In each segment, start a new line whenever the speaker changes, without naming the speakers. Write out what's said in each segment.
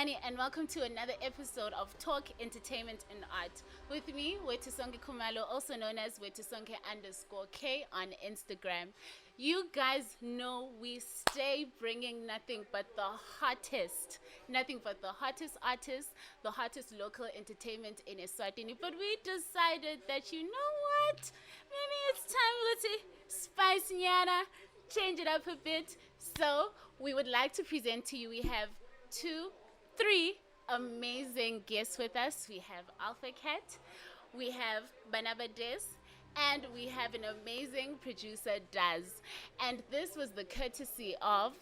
Sanibani, and welcome to another episode of Talk, Entertainment and Art. With me, Wetusonke Kumalo, also known as Wetusonke_K on Instagram. You guys know we stay bringing nothing but the hottest artists, the hottest local entertainment in Eswatini. But we decided that, you know what, maybe it's time to spice nyana, change it up a bit. So we would like to present to you, we have three amazing guests with us. We have Alfa Kat, we have Banaba'des, and we have an amazing producer, Duz. And this was the courtesy of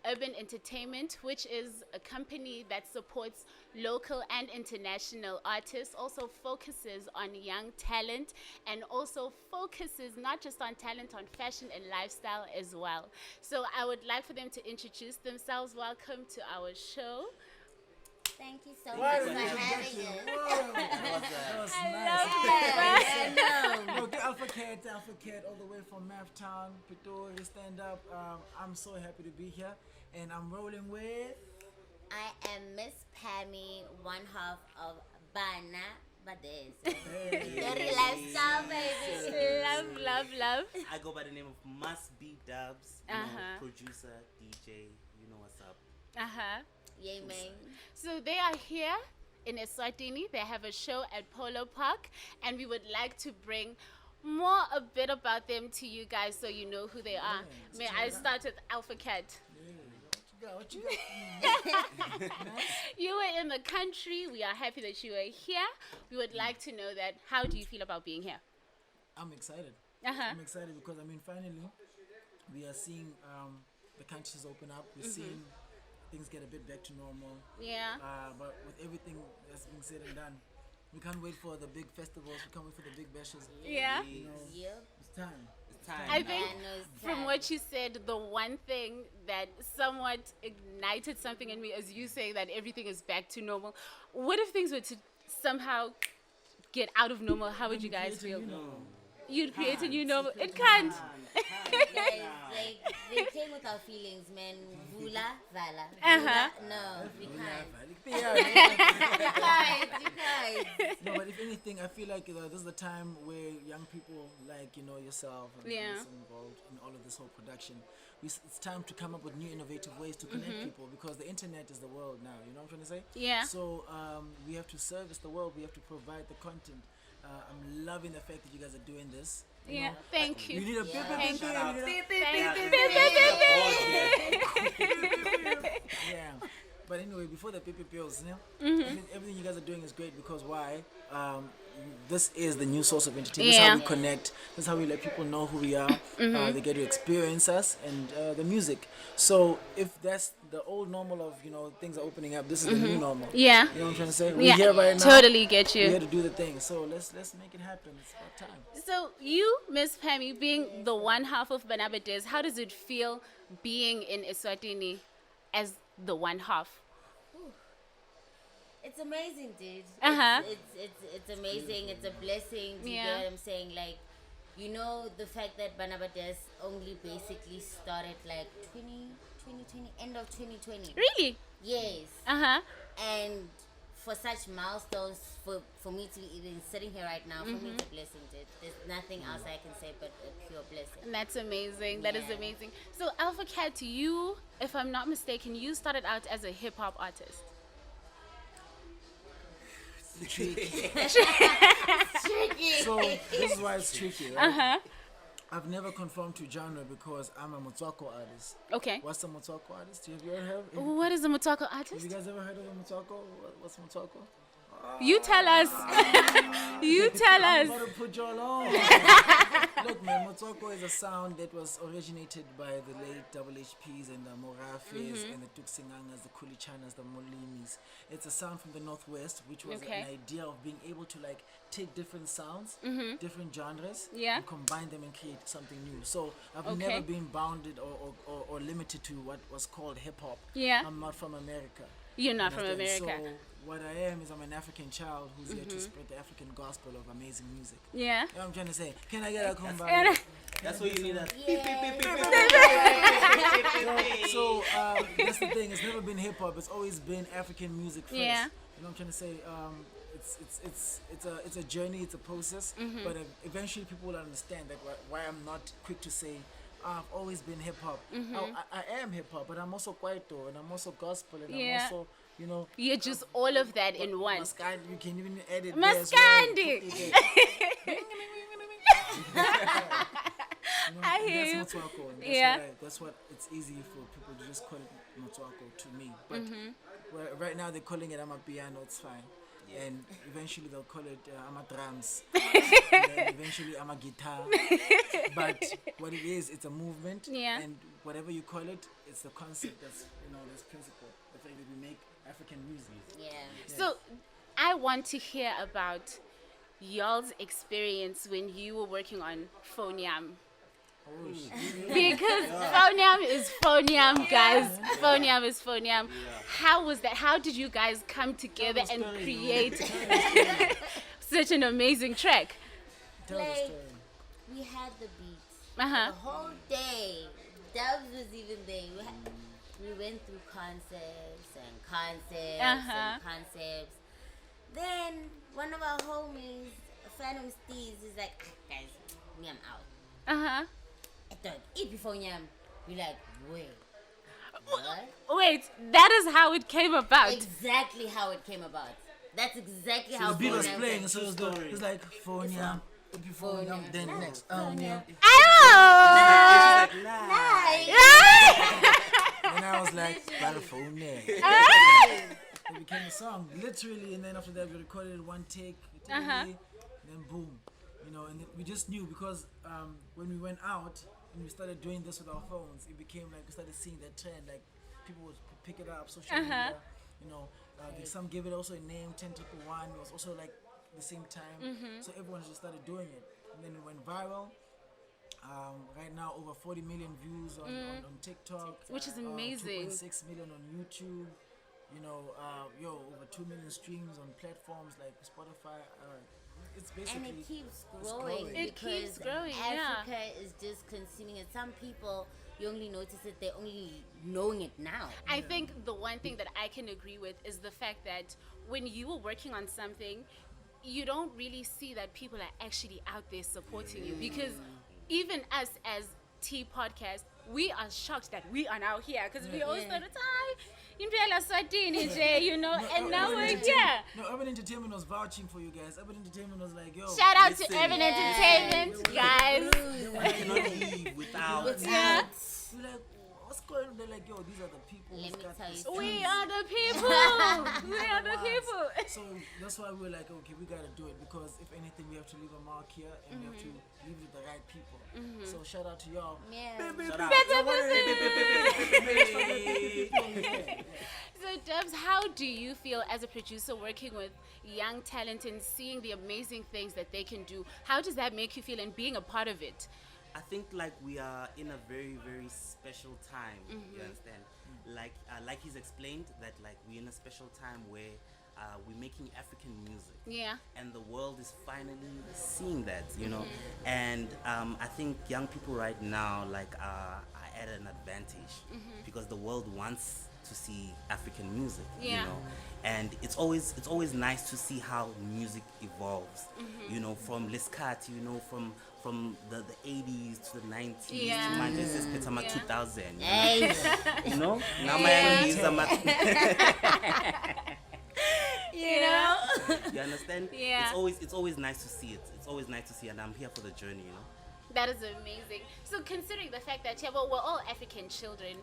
Urban Entertainment, which is a company that supports local and international artists, also focuses on young talent, and also focuses not just on talent, on fashion and lifestyle as well. So I would like for them to introduce themselves. Welcome to our show.
Thank you so much for having us.
That was
I
nice.
love
Look, Alfa Kat, all the way from Town, Pretoria, stand up. I'm so happy to be here, and I'm rolling with.
I am Miss Pammie, one half of Banaba'des. Dirty lifestyle, baby.
Love.
I go by the name of MustBeDubz, producer, DJ, you know what's up.
Yay, man.
So they are here in Eswatini. They have a show at Polo Park, and we would like to bring a bit about them to you guys so you know who they are. May I start with Alfa Kat?
What you got?
You were in the country. We are happy that you are here. We would like to know that. How do you feel about being here?
I'm excited. I'm excited because finally we are seeing the countries open up. We're seeing things get a bit back to normal.
Yeah.
But with everything that's been said and done, we can't wait for the big festivals. We can't wait for the big bashes.
Yeah.
You know,
Yep.
it's time.
I think from what you said, the one thing that somewhat ignited something in me is you saying that everything is back to normal. What if things were to somehow get out of normal? How would you guys feel? You'd create a new normal. It can't.
Guys, they play with our feelings, man. Vula, vala. No, we can't. You guys.
No, but if anything, I feel like this is the time where young people like yourself and us involved in all of this whole production. It's time to come up with new innovative ways to connect people, because the internet is the world now. You know what I'm trying to say?
Yeah.
So we have to service the world. We have to provide the content. I'm loving the fact that you guys are doing this. You know?
Thank you.
You need a
Thank
yeah. But anyway, before the PPPs, everything you guys are doing is great, because why? This is the new source of entertainment. This is how we connect. This is how we let people know who we are. They get to experience us and the music. So if that's the old normal of things are opening up, this is the new normal.
Yeah.
You know what I'm trying to say? We're here right now.
Totally get you.
We're here to do the thing. So let's make it happen. It's about time.
So you, Miss Pammie, being the one half of Banaba'des, how does it feel being in Eswatini as the one half?
It's amazing, dude.
Uh-huh.
It's amazing. It's a blessing. Do you get what I'm saying? Like, the fact that Banaba'des only basically started like 2020, end of 2020.
Really?
Yes. And for such milestones, for me to be even sitting here right now, for me it's a blessing, dude. There's nothing else I can say but a pure blessing.
That's amazing. That is amazing. So Alfa Kat, you, if I'm not mistaken, you started out as a hip hop artist.
Tricky. So this is why it's tricky, right? I've never conformed to genre because I'm a Motswako artist.
Okay.
What's a Motswako artist? Have you ever heard?
What is a Motswako
Have
artist?
you guys ever heard of a Motswako? What's Motswako?
You tell us. You tell us.
I'm going to put you all on. Look, man, Motswako is a sound that was originated by the late HPs and the Morafes and the Tuksingangas, the Kulichanas, the Molimis. It's a sound from the Northwest, which was an idea of being able to take different sounds, different genres, and combine them and create something new. So I've never been bounded or limited to what was called hip hop.
Yeah.
I'm not from America.
You're not from America.
So what I am is I'm an African child who's here to spread the African gospel of amazing music.
Yeah.
You know what I'm trying to say? Can I get a combine?
That's what you need. That.
So that's the thing. It's never been hip hop. It's always been African music first.
Yeah.
You know what I'm trying to say? It's a journey. It's a process. But eventually, people will understand that why I'm not quick to say. I've always been hip hop. I am hip hop, but I'm also kwaito, and I'm also gospel, and I'm also, you know.
You're just all of that in one.
Maskandi, you can even edit.
Maskandi. I hear you.
That's Motswako. That's what it's easy for people to just call it Motswako to me. But right now they're calling it Amapiano. It's fine. And eventually they'll call it Drums. And then eventually guitar. But what it is, it's a movement.
Yeah.
And whatever you call it, it's the concept that's, this principle. The fact that we make African music.
Yeah.
So I want to hear about y'all's experience when you were working on Phone Yam.
Oh,
Because Phone Yam is Phone Yam, guys. Phone Yam is Phone Yam. How was that? How did you guys come together and create such an amazing track?
Tell the
Like,
story.
we had the beats
Uh-huh.
the whole day. Dubs was even there. We went through concepts and concepts and concepts. Then one of our homies, Phantom Steez, is like, guys, me, I'm out.
Uh-huh.
I thought, eat before Nyam. We're like, wait. What?
Wait, that is how it came about.
Exactly how it came about. That's exactly how
The beat was
Phone Yam
playing,
came.
so it's like phone yam, phone yam, then next yam.
Oh!
She's like, nah.
Nice.
And I was like, by phone yam. It became a song, literally, and then after that we recorded it one take, then boom, and we just knew because when we went out and we started doing this with our phones, it became like we started seeing that trend, like people would pick it up, social media, some gave it also a name, 10 Triple One, it was also like the same time, so everyone just started doing it, and then it went viral. Right now over 40 million views on TikTok,
Which is amazing.
2.6 million on YouTube. Over 2 million streams on platforms like Spotify. It's basically.
And it keeps growing.
It keeps growing,
Africa is just consuming it. Some people, you only notice it, they're only knowing it now.
I think the one thing that I can agree with is the fact that when you were working on something, you don't really see that people are actually out there supporting you. Because even us as T Podcast, we are shocked that we are now here. Because we always thought, Impela Swatini, and now we're here.
No, Urban Entertainment was vouching for you guys. Urban Entertainment was like, yo.
Shout out
Listen.
to Urban Entertainment, guys.
I cannot leave without.
Yeah.
We're like, what's going on? They're like, yo, these are the people.
Let
who's
me
got
tell
this
you
We
fuse.
are the people. We are the people.
So that's why we were like, okay, we gotta do it because if anything, we have to leave a mark here and we have to leave with the right people. So shout out to y'all.
Yeah.
Shut up.
So Dubs, how do you feel as a producer working with young talent and seeing the amazing things that they can do? How does that make you feel and being a part of it?
I think like we are in a very, very special time. You understand? Like he's explained that like we're in a special time where we're making African music.
Yeah.
And the world is finally seeing that, And I think young people right now are at an advantage because the world wants to see African music, And it's always nice to see how music evolves, from Liskat, from the 80s to the 90s
Yeah.
to Manchester Petama 2000,
Hey.
Now my is you understand?
Yeah.
It's always nice to see it. It's always nice to see, and I'm here for the journey,
That is amazing. So considering the fact that we're all African children,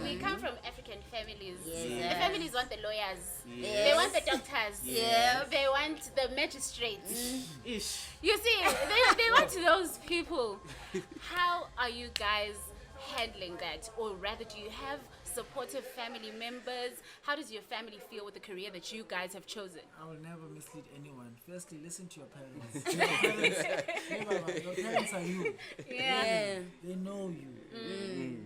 we come from African families.
Yes.
The families want the lawyers.
Yes.
They want the doctors.
Yes.
They want the magistrates.
Ish.
You see, they want those people. How are you guys handling that? Or rather, do you have supportive family members? How does your family feel with the career that you guys have chosen?
I will never mislead anyone. Firstly, listen to your parents. Your parents are you.
Yeah.
They know you.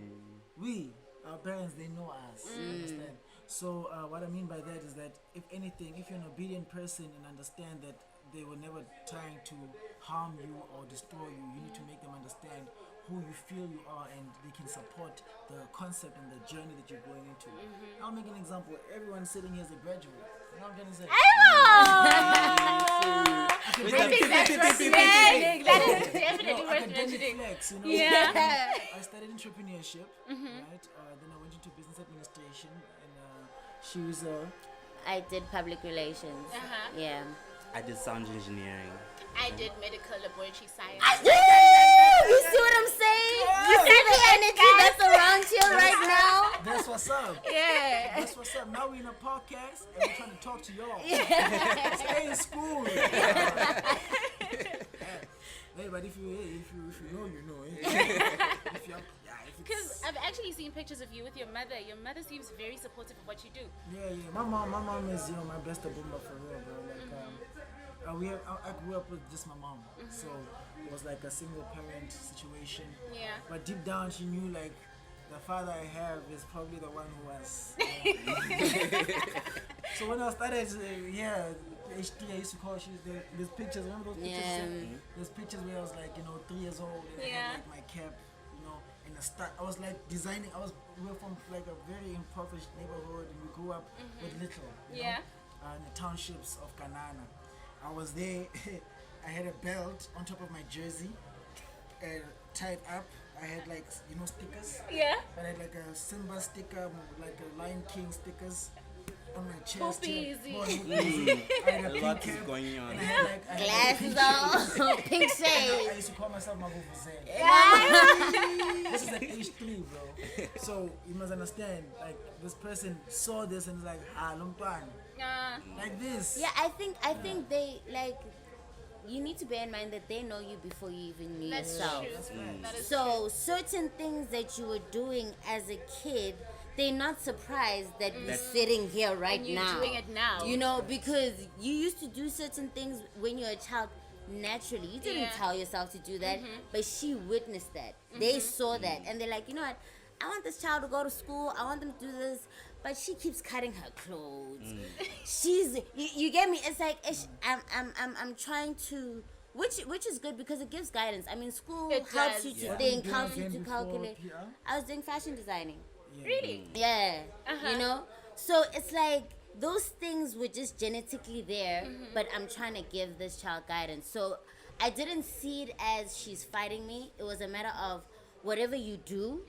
We, our parents, they know us. Understand? So what I mean by that is that if anything, if you're an obedient person and understand that they were never trying to harm you or destroy you, you need to make them understand who you feel you are, and they can support the concept and the journey that you're going into. I'll make an example. Everyone sitting here is a graduate. You know what I'm trying to say?
I think that's worth mentioning. That is definitely worth
academic
mentioning.
flex, you know?
Yeah.
I studied entrepreneurship, right? Then I went into business administration, and she was
I did public relations. Yeah.
I did sound engineering.
I did medical laboratory science.
You see what I'm saying? You see the energy that's around here right now?
That's what's up.
Yeah.
That's what's up. Now we're in a podcast and we're trying to talk to y'all. Stay in school. Hey, but if you know, you know.
Because I've actually seen pictures of you with your mother. Your mother seems very supportive of what you do.
Yeah. My mom is my best boomer for real, bro. Like I grew up with just my mom, so it was like a single parent situation.
Yeah.
But deep down, she knew like the father I have is probably the one who was. So when I started, H3, I used to call her. There's pictures. Remember those pictures?
Yeah.
There's pictures where I was like 3 years old and I had like my cap, in the start. I was like designing. We were from like a very impoverished neighborhood, and we grew up with little. You know, in the townships of Kanana. I was there. I had a belt on top of my jersey, tied up. I had like stickers.
Yeah.
I had like a Simba sticker, like a Lion King stickers on my chest.
Poopies.
I had a
A
pink
lot is
cap.
going on.
And I had like
Glasses on, pink
I
shade.
used to call myself Mabuvuzela. This is like H3, bro. So you must understand, like this person saw this and was like, Lumpan. Like this.
Yeah, I think they like. You need to bear in mind that they know you before you even knew
That's
yourself.
true. That is
So certain things that you were doing as a kid, they're not surprised that you're sitting here right
and you're
now.
doing it now.
You know, because you used to do certain things when you're a child naturally. You didn't tell yourself to do that, but she witnessed that. They saw that, and they're like, you know what? I want this child to go to school. I want them to do this, but she keeps cutting her clothes. She's you get me? It's like I'm trying to. Which is good because it gives guidance. I mean, school
It
helps
does.
you to
Yeah.
think,
What
helps
were
you
you
to
doing before
calculate.
PR?
I was doing fashion designing.
Really?
Yeah, you know. So it's like those things were just genetically there, but I'm trying to give this child guidance. So I didn't see it as she's fighting me. It was a matter of whatever you do.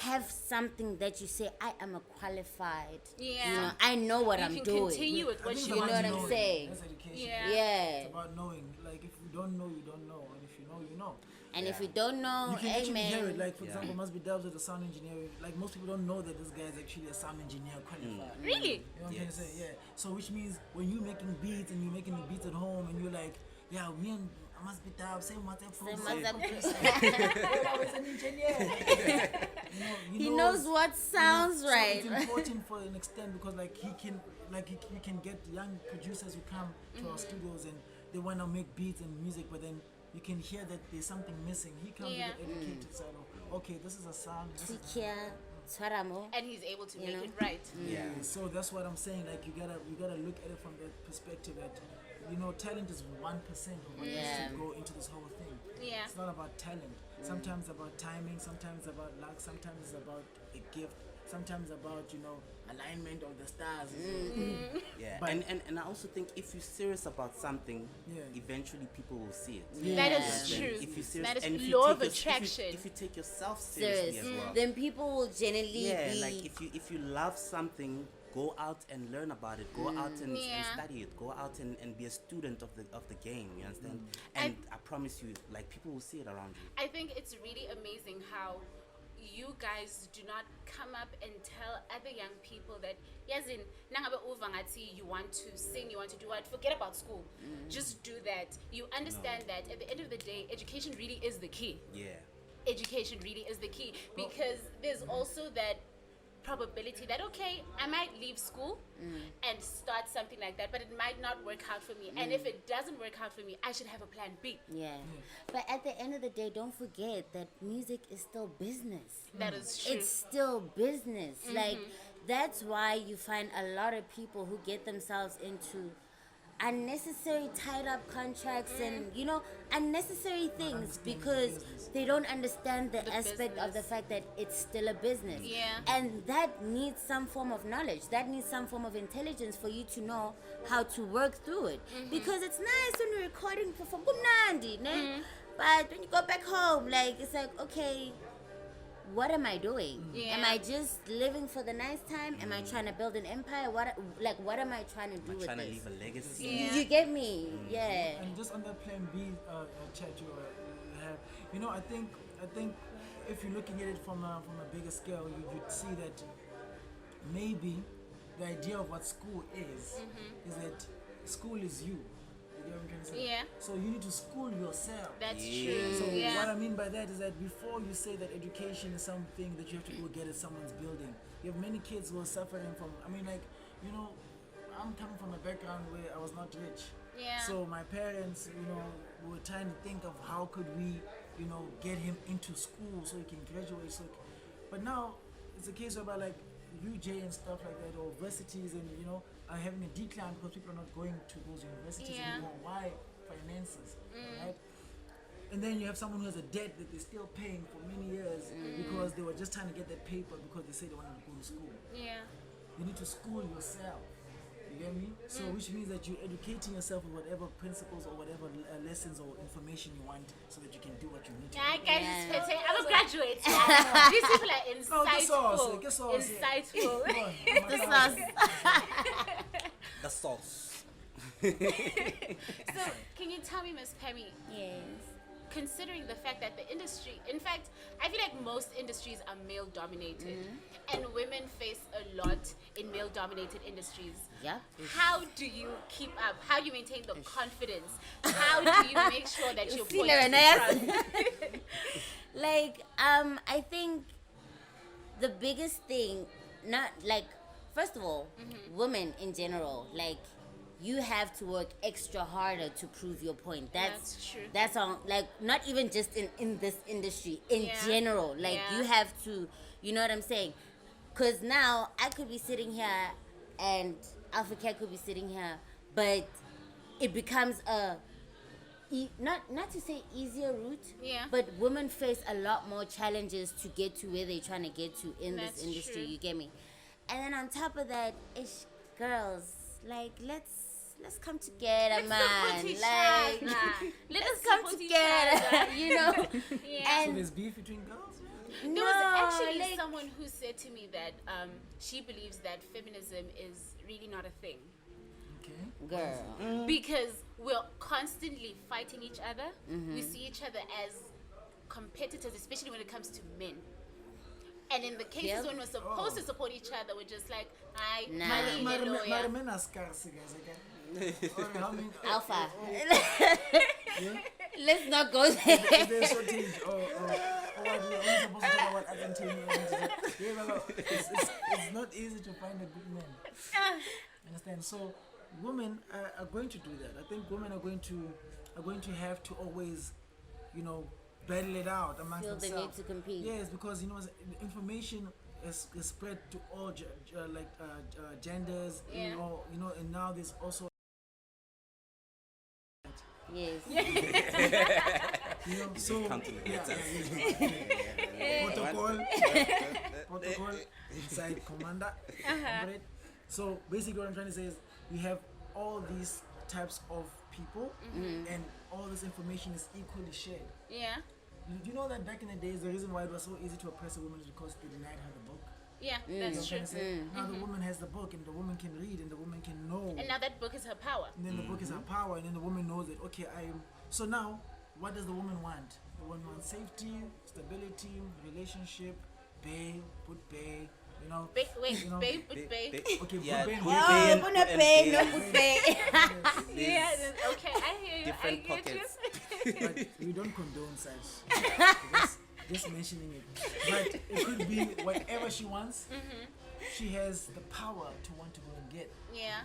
Have something that you say, I am a qualified.
Yeah.
You know, I know what
You
I'm
can
doing.
continue with
I
what
think
you
it's
know
about
what I'm
knowing.
saying?
That's education.
Yeah.
Yeah.
It's about knowing. Like if you don't know, you don't know, and if you know, you know.
And if you don't know,
You can actually hear it.
amen.
Like for example, MustBeDubz as a sound engineer. Like most people don't know that this guy is actually a sound engineer qualified.
Really?
You know what I'm trying to say? Yeah. So which means when you're making beats and you're making the beats at home and you're like, yeah, me and MustBeDubz, same He's an engineer.
He knows what sounds
So
right.
it's important for an extent because like he can get young producers who come to our studios and they want to make beats and music, but then you can hear that there's something missing. He comes
Yeah.
with the educated side of, okay, this is a sound. This is
Tikia, Twaramo.
And he's able to make
know?
it right.
yeah. So that's what I'm saying. Like you gotta look at it from that perspective that talent is 1% of what needs to go into this whole thing.
Yeah.
It's not about talent. Sometimes about timing. Sometimes about luck. Sometimes it's about a gift. Sometimes about alignment of the stars.
Yeah,
But-
and I also think if you're serious about something,
Yeah.
eventually people will see it.
That
Yeah.
is
Then
true.
If you're serious,
That is
and if you
law
take
of attraction.
if you take yourself seriously
Serious.
as well.
Then people will generally
Yeah,
be.
like if you love something, go out and learn about it. Go out and study it. Go out and be a student of the game. You understand? And I promise you, like people will see it around you.
I think it's really amazing how you guys do not come up and tell other young people that yazin nangabe uva ngathi you want to sing, you want to do what, forget about school. Just do that. You understand that at the end of the day, education really is the key.
Yeah.
Education really is the key because there's also that probability that okay, I might leave school and start something like that, but it might not work out for me. And if it doesn't work out for me, I should have a plan B.
Yeah. But at the end of the day, don't forget that music is still business.
That is true.
It's still business. Like, that's why you find a lot of people who get themselves into unnecessary tied up contracts and unnecessary things because they don't understand the aspect of the
business.
fact that it's still a business.
Yeah.
And that needs some form of knowledge. That needs some form of intelligence for you to know how to work through it. Because it's nice when you're recording for kumnandi, ne? But when you go back home, like it's like, okay, what am I doing?
Yeah.
Am I just living for the nice time? Am I trying to build an empire? What am I trying to do with
Trying to
this?
leave a legacy.
Yeah.
You get me? Yeah.
And just on that plan B chat you have, I think if you're looking at it from a bigger scale, you'd see that maybe the idea of what school is that school is you. You get what I'm trying to say?
Yeah.
So you need to school yourself.
That's
Yeah.
true.
So
Yeah.
what I mean by that is that before you say that education is something that you have to go get at someone's building, you have many kids who are suffering from. I'm coming from a background where I was not rich.
Yeah.
So my parents, were trying to think of how could we, get him into school so he can graduate. But now it's a case whereby like UJ and stuff like that, or universities, and are having a decline because people are not going to those universities
Yeah.
anymore. Why? Finances, right? And then you have someone who has a debt that they're still paying for many years because they were just trying to get that paper because they said they wanted to go to school.
Yeah.
You need to school yourself. You get me? So which means that you're educating yourself with whatever principles or whatever lessons or information you want so that you can do what you need to
Yeah,
do.
guys,
Yeah.
I'm a graduate. These people are insightful.
Get sauce, yeah.
Insightful.
Come on,
The sauce.
The sauce.
So, can you tell me, Miss Pammie,
Yes.
considering the fact that the industry, in fact, I feel like most industries are male dominated and women face a lot in male dominated industries.
Yeah.
How do you keep up? How do you maintain the confidence? How do you make sure that your
See,
voice
Lorena,
is
yes.
trust?
Like, I think the biggest thing, not like, first of all, women in general, like, you have to work extra harder to prove your point.
That's true.
That's on, like, not even just in this industry, in
Yeah.
general. Like,
Yeah.
you have to, you know what I'm saying? Because now I could be sitting here and Alfa Kat could be sitting here, but it becomes a not to say easier route,
Yeah.
but women face a lot more challenges to get to where they're trying to get to in
That's
this industry.
true.
You get me? And then on top of that, girls, like let's come together,
Let's
man.
support each
Like
other. Let
let's
us
come
support each
together,
other.
you know.
Yeah.
So
And
there's beef between girls?
There
no,
was actually
like,
someone who said to me that she believes that feminism is really not a thing
Okay.
girl.
because we're constantly fighting each other. We see each other as competitors, especially when it comes to men. And in the cases
Yep.
when we're supposed to support each other, we're just like, I
Nah.
Maar men are scarce, guys, okay? Or how many-
Alpha.
Yeah?
Let's not go
Is
there.
there a shortage or what we're only supposed to talk about Argentina? Yeah, but it's not easy to find a good man. Understand? So women are going to do that. I think women are going to have to always, battle it out amongst
Feel the
themselves.
need to compete.
Yes, because information is spread to all genders.
Yeah.
And now there's also
Yes.
so
Come to the
yeah, protocol side commander. Comrade. So basically what I'm trying to say is we have all these types of people and all this information is equally shared.
Yeah.
You know that back in the days the reason why it was so easy to oppress a woman is because they denied her the book.
Yeah,
You know
that's
what
true.
I'm trying to say? Now the woman has the book and the woman can read and the woman can know.
And now that book is her power.
And then the book is her power, and then the woman knows that okay, I am. So now, what does the woman want? The woman wants safety, stability, relationship, bae, put bae,
Wait,
You know,
babe, but babe.
Okay,
Yeah,
put bae.
put
Oh,
bae and
put
put
a pay, no
and
put pay.
Yeah, okay, I hear you.
Different
I get
pockets.
you.
But we don't condone such. Just mentioning it. But it could be whatever she wants. She has the power to want to go and get.
Yeah.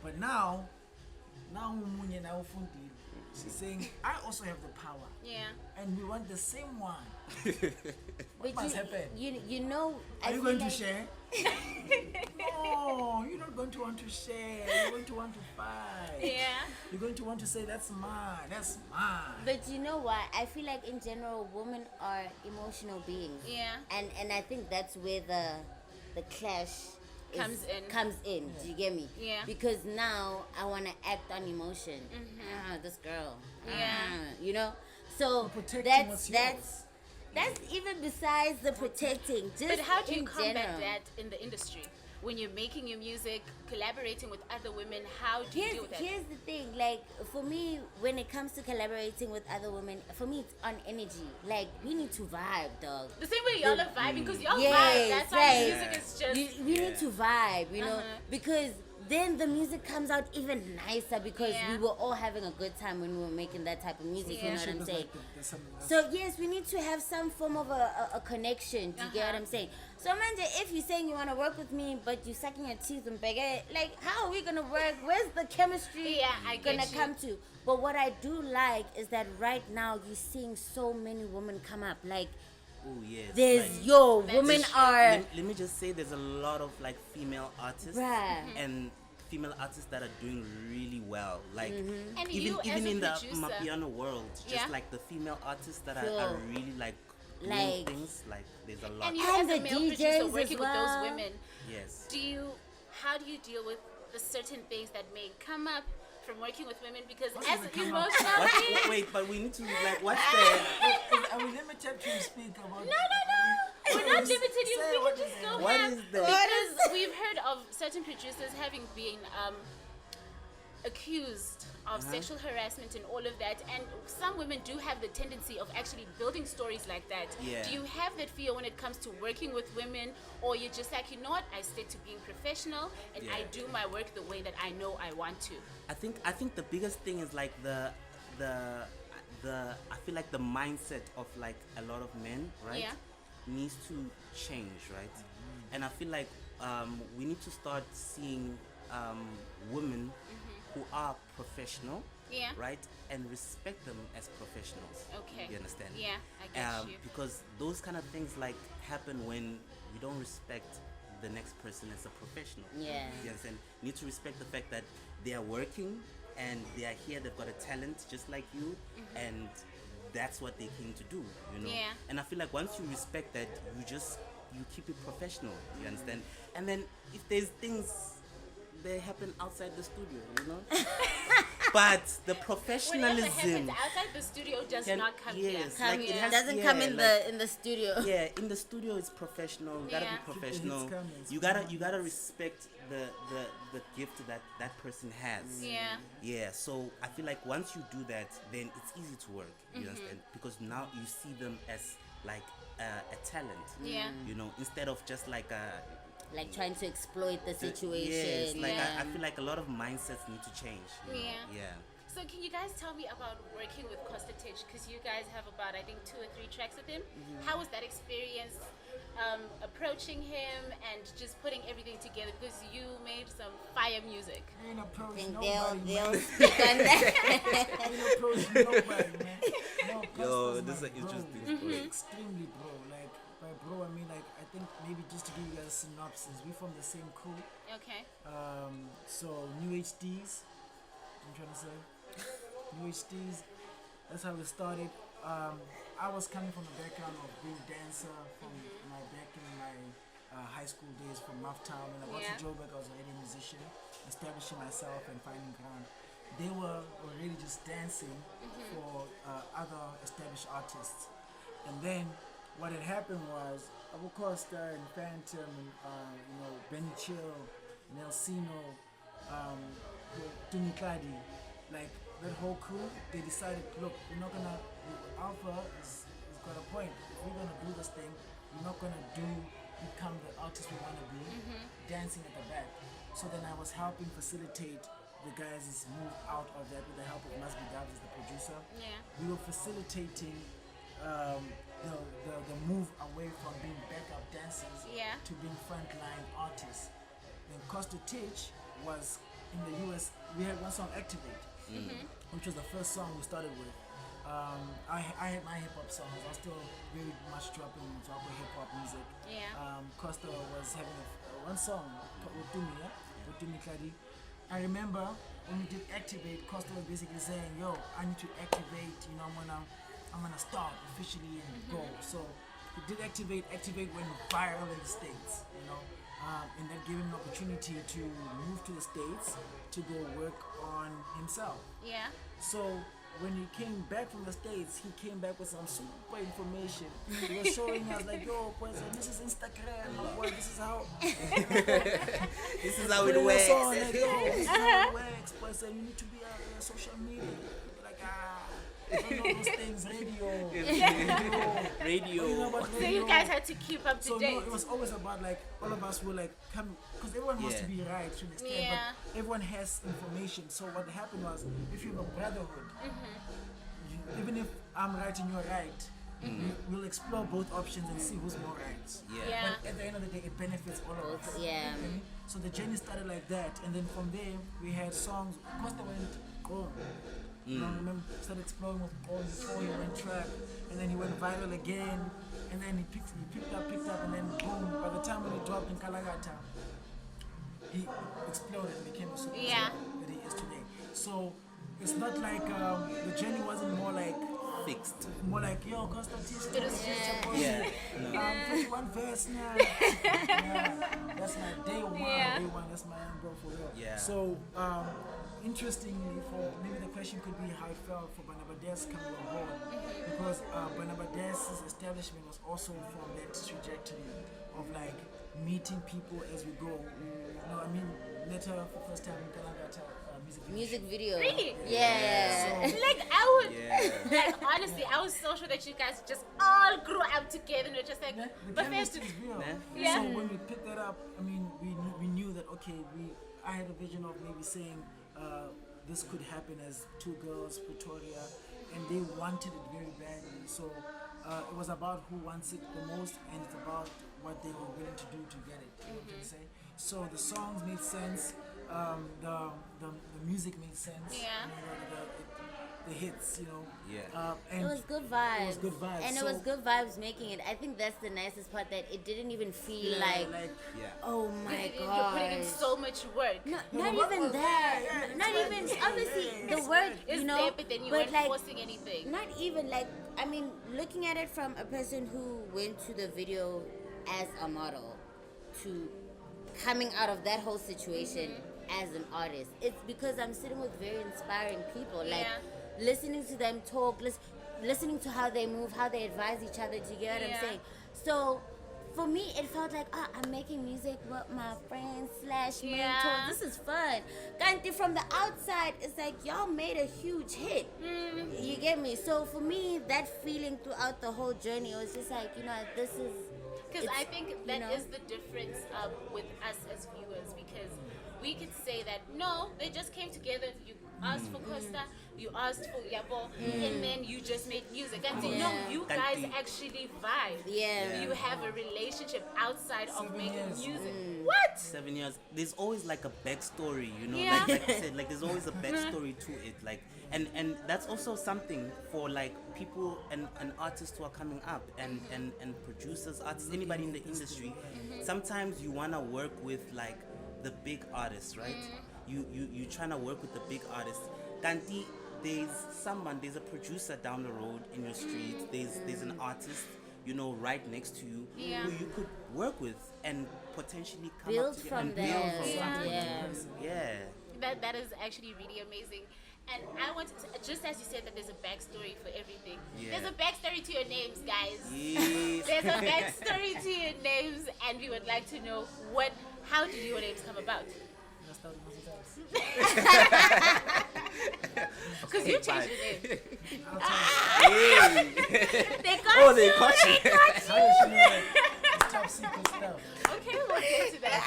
But now umunye na ufundile. She's saying, I also have the power.
Yeah.
And we want the same one.
But
must happen?
You know,
Are you
feel
going to
like-
share? No, you're not going to want to share. You're going to want to fight.
Yeah.
You're going to want to say, that's mine, that's mine.
But you know what? I feel like in general, women are emotional beings.
Yeah.
And I think that's where the clash
Comes in.
Do you get me?
Yeah.
Because now I want to act on emotion. This girl.
Yeah.
You know. So
Protecting what's yours.
that's even besides the protecting. Just
But how do you
in
combat
general.
that in the industry? When you're making your music, collaborating with other women, how do you deal with that?
Here's the thing, like for me, when it comes to collaborating with other women, for me it's on energy. Like we need to vibe, dog.
The same way y'all are vibing, because y'all vibe.
Yes,
That's why
right.
music is just.
We need to vibe, you know,
Uh-huh.
because then the music comes out even nicer because
Yeah.
we were all having a good time when we were making that type of music.
Yeah.
You know what I'm
There's
saying?
like there's some-
So yes, we need to have some form of a connection. Do you get what I'm saying? So Manja, if you're saying you want to work with me, but you're sucking your teeth and baguette, like how are we gonna work? Where's the chemistry
Yeah, I get
gonna
you.
come to? But what I do like is that right now you're seeing so many women come up. Like
Oh yes.
there's
like,
women
true.
are
let me just say, there's a lot of like female artists
Right.
and female artists that are doing really well. Like
And
even
you as
even
a
in the
producer-
Mapiano world, just
Yeah.
like the female artists that
Sure.
are really like doing
Like-
things, like there's a lot.
And you
And
as a
the
male
DJs
producer
as
working with
well.
those women,
Yes.
how do you deal with the certain things that may come up from working with women? Because
What
as
does it come up?
emotionally,
Wait, but we need to like what's the
Are we limited to speak about?
no, we're not limited. You
Say
we
what
can just
is
go
it?
What
ham
is the-
because we've heard of certain producers having been accused of sexual harassment and all of that, and some women do have the tendency of actually building stories like that.
Yeah.
Do you have that fear when it comes to working with women, or you're just like, you know what, I stick to being professional and I
Yeah.
do my work the way that I know I want to?
I think the biggest thing is like the I feel like the mindset of like a lot of men, right,
Yeah.
needs to change, right? And I feel like we need to start seeing women who are professional,
Yeah.
right, and respect them as professionals.
Okay.
You understand?
Yeah, I get you.
Because those kind of things like happen when you don't respect the next person as a professional.
Yeah.
You understand? You need to respect the fact that they are working and they are here, they've got a talent just like you, and that's what they came to do, you know?
Yeah.
And I feel like once you respect that, you keep it professional, you understand? And then if there's things, they happen outside the studio, you know? But the
Whatever
professionalism
happens outside the studio does
can-
not come here.
yes,
Come
like,
here.
it has-
doesn't
yeah,
come in
like-
the studio.
yeah, in the studio it's professional. You gotta
Yeah.
be professional.
coming.
You gotta respect the gift that person has.
Yeah.
Yeah, so I feel like once you do that, then it's easy to work. You understand? Because now you see them as like a talent.
Yeah.
You know, instead of just like a
Like trying to exploit the situation.
Yes, like
Yeah.
I feel like a lot of mindsets need to change. You know?
Yeah.
Yeah.
So can you guys tell me about working with Costa Titch? Because you guys have about, I think, 2 or 3 tracks with him. How was that experience approaching him and just putting everything together? Because you made some fire music.
Ain't approach
And
nobody,
they'll
man.
speak on that.
Ain't approach nobody, man. No,
Yo,
Costa's
this is
my
an
bro.
interesting
He's
story.
Extremely bro. Like by bro, I mean like I think maybe just to give you guys a synopsis, we from the same crew.
Okay.
So New HDs. I'm trying to say New HDs. That's how it started. I was coming from the background of being dancer from back in my high school days from Mufftown, and I got
Yeah.
to Joburg. I was already a musician, establishing myself and finding ground. They were already just dancing for other established artists, and then what had happened was Alfa Costa and Phantom and Benny Chill, Nelsino, Tunikadi, like that whole crew, they decided, look, we're not gonna. Alpha has got a point. If we're gonna do this thing, we're not gonna become the artist we wanna be, dancing at the back. So then I was helping facilitate the guys' move out of that with the help of MustBeDubz as the producer.
Yeah.
We were facilitating the move away from being backup dancers
Yeah.
to being frontline artists. Then Costa Titch was in the US. We had one song, Activate. which was the first song we started with. I had my hip hop songs. I was still very much dropping hip hop music.
Yeah.
Costa was having one song, Utumi, Utumi Kadi. I remember when we did Activate, Costa was basically saying, "Yo, I need to activate. You know, I'm gonna start officially and go." So we did Activate. Activate went viral in the States. You know, and that gave him an opportunity to move to the States to go work on himself.
Yeah.
So when he came back from the States, he came back with some super information. He was showing us like, "Yo, boys, this is Instagram, boy, this is how
This is how it
putting us on,
works.
like, yo, this is how it works, boys, so you need to be on social media." Like, I don't know those things, radio.
Radio.
You know about
So
radio?
you guys had to keep up to
So
date.
no, it was always about like all of us were like come because everyone wants to
Yeah.
be right to an extent,
Yeah.
but everyone has information. So what happened was, if you have a brotherhood, even if I'm right and you're right, we'll explore both options and see who's more right.
Yeah.
Yeah.
But at the end of the day, it benefits all of us.
Yeah.
Okay? So the journey started like that, and then from there we had songs. Costa went home. You know, remember, started exploring with Paul before he went track, and then he went viral again, and then he picked up, and then boom! By the time when he dropped in Kalagata, he exploded and became a superstar
Yeah.
that he is today. So it's not like the journey wasn't more like
Fixed.
yo, Costa Titch,
It was
Yeah. No.
21 verse now. Yeah, that's my day one.
Yeah.
Day one, that's my bro for real.
Yeah.
So, interestingly, for maybe the question could be how it felt for Banaba'des coming on board, because Banaba'des' establishment was also from that trajectory of like meeting people as we go. You know, I mean, met her for the first time in Kalangata
Music video.
Really?
Yeah.
Like I would, like honestly, I was so sure that you guys just all grew up together and were just like,
The
but
chemistry
first,
is real.
Yeah.
So when we picked that up, I mean, we knew that okay, I had a vision of maybe saying this could happen as two girls, Pretoria, and they wanted it very badly. So it was about who wants it the most, and it's about what they were willing to do to get it. You know what I'm saying? So the songs made sense. The music made sense.
Yeah.
You know, the hits, you know.
Yeah.
And
It was good vibes.
It was good vibes.
And it
So-
was good vibes making it. I think that's the nicest part, that it didn't even feel like,
Yeah.
oh my
you're
god.
putting in so much work.
Not
what
even
was
that.
that?
Not
Yeah,
even,
yeah,
obviously,
yeah,
the
yeah.
word,
It's
you know,
there, but then you
but
weren't
like,
forcing anything.
not even like, I mean, looking at it from a person who went to the video as a model to coming out of that whole situation as an artist, it's because I'm sitting with very inspiring people, like
Yeah.
listening to them talk, listening to how they move, how they advise each other. Do you get what
Yeah.
I'm saying? So for me, it felt like, I'm making music with my friends /
Yeah.
mentors. This is fun. Kanti, from the outside, it's like y'all made a huge hit. You get me? So for me, that feeling throughout the whole journey was just like, you know, this is.
Because I
it's,
think
you
that
know,
is the difference with us as viewers, because we could say that no, they just came together. You asked for Costa, you asked for Yabo, and then you just made music. And no,
Yeah.
you
Can't
guys
be-
actually vibe.
Yeah.
You have a relationship outside of
7
making
years.
music. What?
7 years. There's always like a backstory, you know.
Yeah.
Like I said, like there's always a backstory to it. Like and that's also something for like people and artists who are coming up and producers, artists, anybody in the industry. Sometimes you wanna work with like the big artists, right? You trying to work with the big artists. Kanti, there's a producer down the road in your street. There's an artist, you know, right next to you
Yeah.
who you could work with and potentially come
Build
up together
from
and build
there.
from
Yeah.
something.
Yeah.
Yeah.
That is actually really amazing. And I wanted to, just as you said that there's a backstory for everything.
Yeah.
There's a backstory to your names, guys.
Yes.
There's a backstory to your names, and we would like to know how did your names come about?
Let's start with MustBeDubz.
Because you changed your name.
I'll tell you.
They got
Oh,
you.
they caught you.
How does she know that? It's top secret stuff.
Okay, we'll get to that.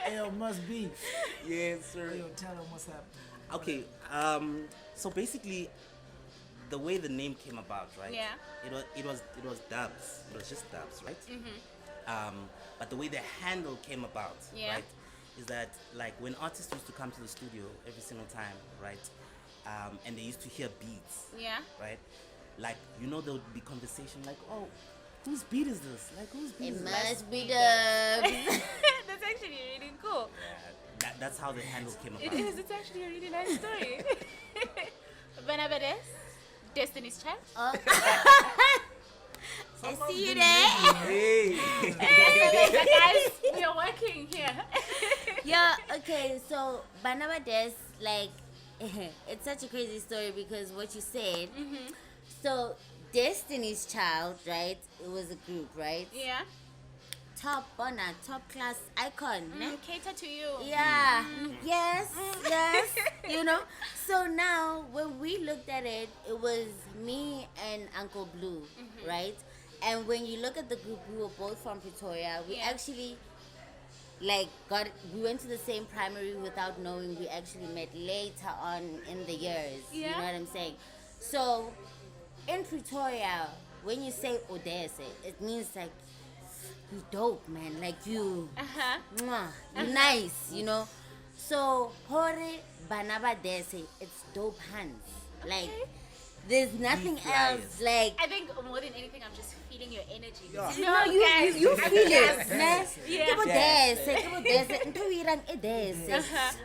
Hey, yo, must be.
Yes, sir.
Hey, yo, tell them what's happening.
Okay, so basically, the way the name came about, right?
Yeah.
It was Dubz. It was just Dubz, right? But the way the handle came about,
Yeah.
right, is that like when artists used to come to the studio every single time, right? and they used to hear beats,
Yeah.
right? Like, there would be conversation like, oh, whose beat is this? Like, whose beat
It
is this?
must be Dubs.
That's actually really cool.
That's how the handle came
It
about.
is. It's actually a really nice story. Banaba'des, Destiny's Child.
I see you there.
Hey!
Hey, guys, we are working here.
Yeah, okay, so Banaba'des, like, it's such a crazy story because what you said. So, Destiny's Child, right? It was a group, right?
Yeah.
Top class icon. ne?
Cater to you.
Yeah. Yes. So now when we looked at it, it was me and Uncle Blue, right? And when you look at the group, we were both from Pretoria. We
Yeah.
actually we went to the same primary without knowing. We actually met later on in the years. You
Yeah.
know what I'm saying? So in Pretoria, when you say Odese, it means like you dope, man. Like you, mwah, you nice, So hore Banaba'des, it's dope hands. Like there's nothing else. Like
I think more than anything, I'm just feeling your energy.
Yeah.
no, you feel it, man.
Yeah.
Ke bodese, ntho e irang e dese.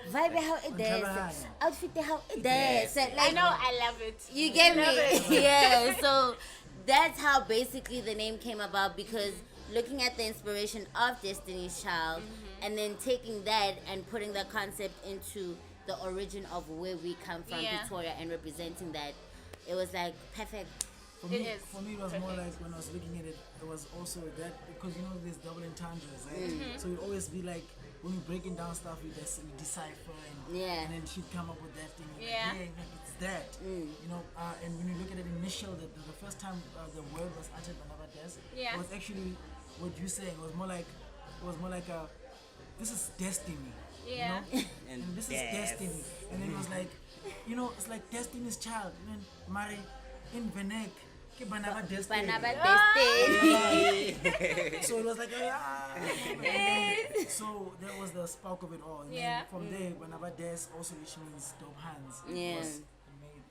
Vibe how e dese, outfit how e dese.
I
Like
know, I love it.
you get
Love
me?
it.
Yeah. So that's how basically the name came about, because looking at the inspiration of Destiny's Child and then taking that and putting the concept into the origin of where we come from,
Yeah.
Pretoria, and representing that, it was like perfect.
For me,
It is
it was more
perfect.
like when I was looking at it, it was also that because there's double entendres, right? So we always be like, when we're breaking down stuff, we decipher
Yeah.
and then she'd come up with that thing.
Yeah.
Like, yeah, it's that. And when you look at it initial, the first time the word was uttered by Banaba'des,
Yeah.
it was actually what you saying. It was more like a, this is destiny.
Yeah.
And this is destiny. And then it was like, it's like Destiny's Child. And then Mari in Venek, ke Banaba'des.
Banaba'des.
So it was like, so that was the spark of it all. And
Yeah.
then from there, Banaba'des also, which means dope hands.
Yeah.
It made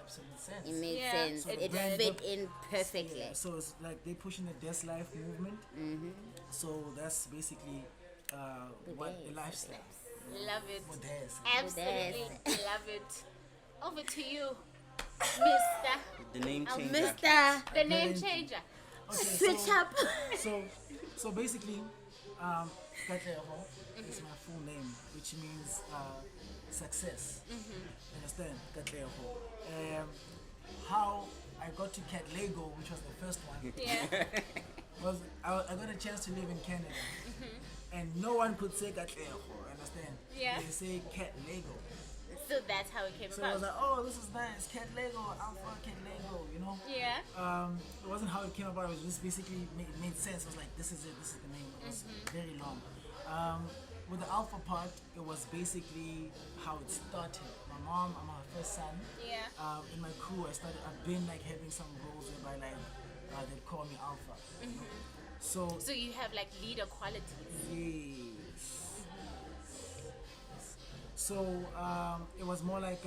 absolute sense.
It made
Yeah.
sense.
So
It
brand
fit
up-
in perfectly.
Yeah, so it's like they're pushing the Desk Life movement. So that's basically what the lifestyle.
Love it.
For Des.
Absolutely love it. Over to you, Mister.
The name changer.
Mr.
The name changer.
Okay,
Switch up.
So basically, Katleho is my full name, which means success. Understand? Katleho. How I got to Cat Lego, which was the first one,
Yeah.
was I got a chance to live in Canada, and no one could say Katleho. Understand?
Yeah.
They say Cat Lego.
So that's how it came
So I was
about.
like, oh, this is nice, Cat Lego, Alpha Kat Lego,
Yeah.
It wasn't how it came about. It was just basically made sense. It was like, this is it. This is the name. It was very long. With the Alpha part, it was basically how it started. My mom, I'm her first son.
Yeah.
In my crew, I've been like having some roles whereby like they call me Alpha. So
So you have like leader qualities.
yes. So it was more like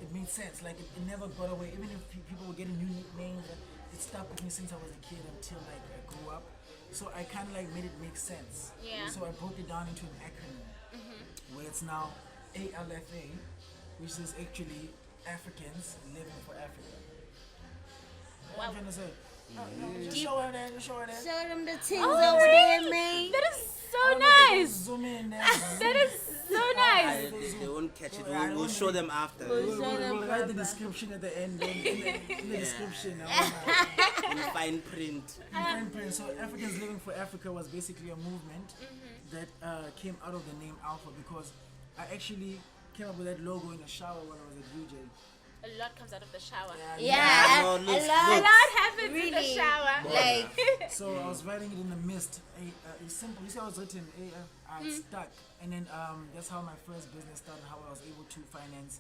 it made sense. Like it never got away. Even if people were getting new nicknames, it stuck with me since I was a kid until like I grew up. So I kind of like made it make sense.
Yeah.
So I broke it down into an acronym where it's now ALFA, which is actually Africans living for Africa. What I'm trying to say. Just show her that. Just show her that.
Show them the things
Oh,
over
really?
there, man.
That is so nice.
Zoom in there.
That is so nice.
They won't catch it.
I
We'll
don't
show them after.
We'll write the description at the end. In the description.
In fine print.
Print. So Africans Living for Africa was basically a movement that came out of the name Alpha, because I actually came up with that logo in the shower when I was at UJ.
A lot comes out of the shower.
Yeah,
No,
a
looks-
A
lot.
lot happens in the
Really?
shower.
Like,
So I was writing it in the mist. It's simple. You see how it's written? It's stuck. And then that's how my first business started, how I was able to finance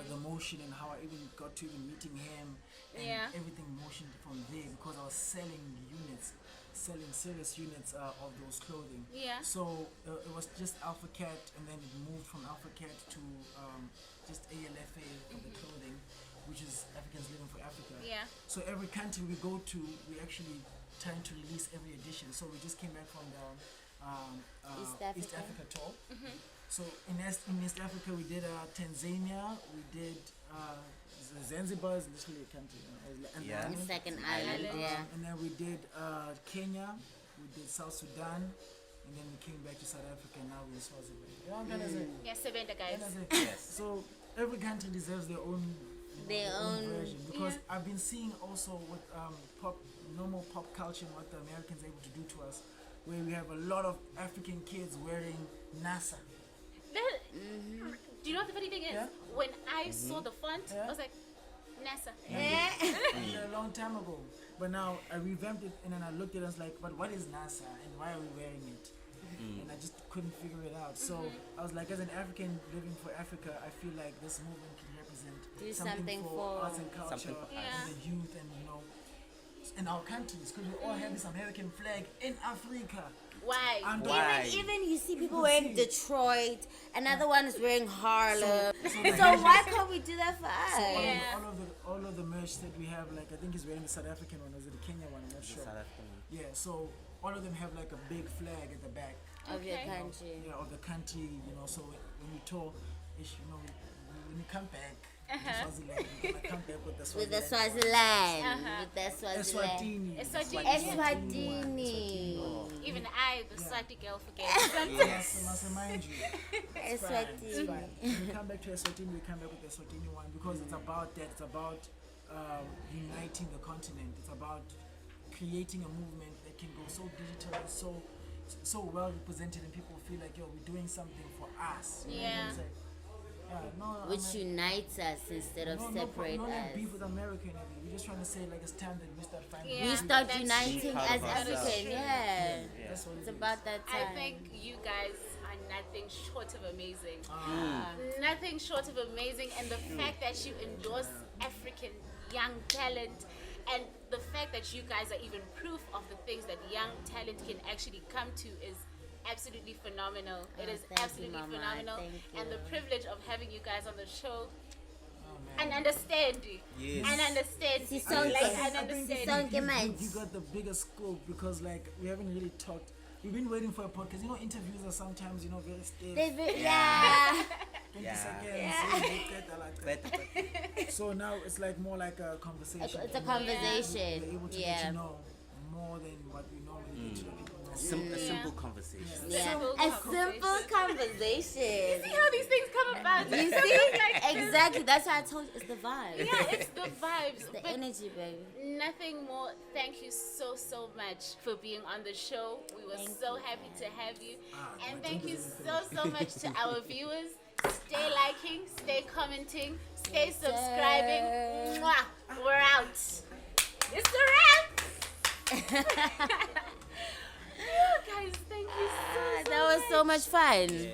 the motion, and how I even got to even meeting him, and
Yeah.
everything motioned from there, because I was selling units selling serious units of those clothing.
Yeah.
So it was just Alfa Kat, and then it moved from Alfa Kat to just ALFA for the clothing, which is Africans Living for Africa.
Yeah.
So every country we go to, we actually trying to release every edition. So we just came back from the
East Africa
tour. So in East Africa, we did Tanzania, we did Zanzibar is literally a country. And
Yeah.
island.
It's like an island, yeah.
And then we did Kenya, we did South Sudan, and then we came back to South Africa. And now we're in Swaziland. You know what I'm trying to say?
Yes, Sebenta, guys.
Trying to say?
Yes.
So every country deserves their own version, because I've been seeing also with normal pop culture and what the Americans are able to do to us, where we have a lot of African kids wearing NASA.
Do you know what the funny thing is?
Yeah.
When I saw the font,
Yeah.
I was like, NASA.
A long time ago, but now I revamped it, and then I looked at it and was like, but what is NASA and why are we wearing it? And I just couldn't figure it out. So I was like, as an African living for Africa, I feel like this movement can represent
Do something
for
for-
arts and culture
Something for
us.
and the youth, and in our countries, because we all have this American flag in Africa.
Why?
And
Why?
Even you see people
People
wearing
see.
Detroit, another one is wearing Harlem.
So
So why can't we do that for us?
Yeah.
all of the merch that we have, like I think he's wearing the South African one, or is it the Kenya one? I'm not sure.
South African.
Yeah, so all of them have like a big flag at the back.
Of your
Okay.
country.
Of the country, so when we tour, when we come back to Swaziland, we're gonna come back with the
With the
Swaziland.
Swaziland. With the Swaziland.
Eswatini.
Eswatini.
Even I, the Swati girl, forget.
Yes, I must remind you. It's
Eswatini.
fine. When we come back to Eswatini, we come back with the Eswatini one, because it's about that. It's about uniting the continent. It's about creating a movement that can go so digital and so well represented, and people feel like, we're doing something for us. You know what I'm saying?
Which unites us instead of separate
no
us.
beef with America and everything. We're just trying to say, like, it's time that we start finding.
Yeah.
We start
That's
uniting
true.
as
Part of ourselves.
African, yeah.
That's what
It's
it is.
about that time.
I think you guys are nothing short of amazing. Nothing short of amazing. And the fact that you endorse African young talent, and the fact that you guys are even proof of the things that young talent can actually come to, is absolutely phenomenal. It is
thank you,
absolutely
Mama.
phenomenal.
Thank
And the
you.
privilege of having you guys on the show
man.
and understand.
Yes.
And understand.
Sisonke.
Like, and
I think
understand.
Sisonke.
you got the bigger scope, because like we haven't really talked. We've been waiting for a podcast. Interviews are sometimes very stiff.
Yeah.
20
Yeah.
seconds. So now it's like more like a conversation.
It's a
We're
conversation.
able to let
Yeah.
you know more than what we normally get to let people know.
A simple conversation.
Yeah.
Simple
A simple conversation.
See how these things come about?
You see? Exactly. That's why I told you. It's the vibe.
Yeah, it's the vibes.
The
But
energy, baby.
nothing more. Thank you so much for being on the show. We were so happy to have you. And thank you so much to our viewers. Stay liking, stay commenting, stay subscribing. Mwah. We're out. It's a wrap. Yeah, guys, thank you so
That was so much fun.
Yeah.